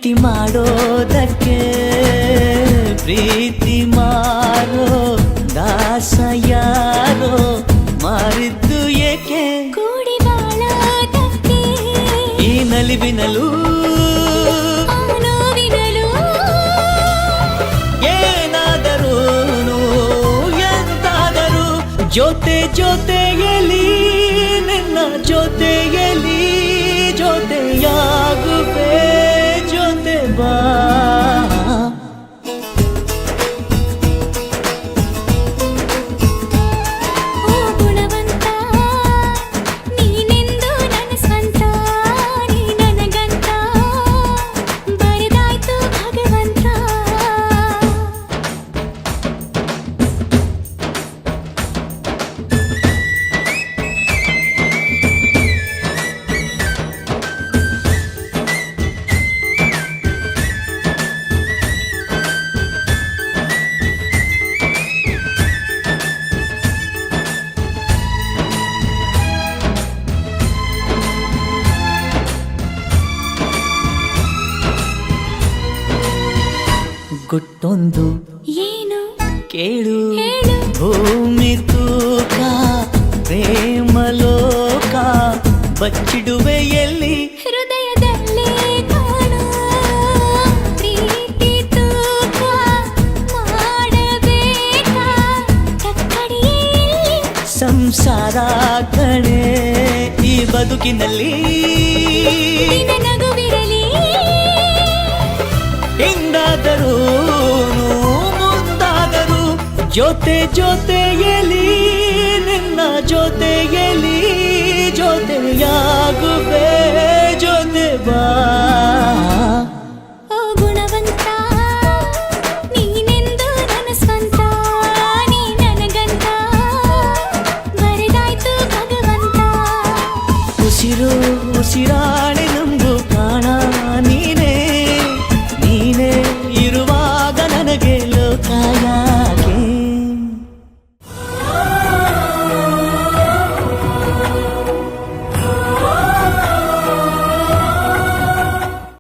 ಪ್ರೀತಿ ಮಾಡೋದಕ್ಕೆ ಪ್ರೀತಿ ಮಾರೋ ದಾಸ ಯಾರೋ ಮಾರಿದ್ದು ಏಕೆ ಕೂಡಿ ಬಾಳೋದಕ್ಕೆ ಈ ನಲಿವಿನಲು ನೋವಿನಲು ಏನಾದರೂ ಎಂತಾದರೂ ಜೊತೆ ಜೊತೆಯಲಿ ನಿನ್ನ ಜೊತೆಯಲಿ ಜೊತೆಯಾಗುವೆ ಜೊತೆ ಬಾ ಓ ಗುಣವಂತ ನೀನೆಂದು ನನ್ನ ಸ್ವಂತ ನೀ ನನಗಂತ ಬರೆದಾಯ್ತು ಭಗವಂತ ಗುಟ್ಟೊಂದು ಏನು ಕೇಳು ಹೇಳು ಭೂಮಿ ತೂಕ ಪ್ರೇಮ ಲೋಕ ಬಚ್ಚಿಡುವೆ ಎಲ್ಲಿ ಹೃದಯದಲ್ಲೇ ಕಾಣು ಪ್ರೀತಿ ತೂಕ ಮಾಡಬೇಕಾ ಕಕ್ಕಡಿಯಲ್ಲಿ ಸಂಸಾರ ಕಣೆ ಈ ಬದುಕಿನಲ್ಲಿ ನಿನ್ನ ನಗುವಿರಲಿ ಹಿಂದಾದರೂ ಮುಂದಾದರೂ ಜೊತೆ ಜೊತೆಯಲಿ ನಿನ್ನ ಜೊತೆಯಲಿ ಜೊತೆಯಾಗುವೆ ಜೊತೆ ಬಾ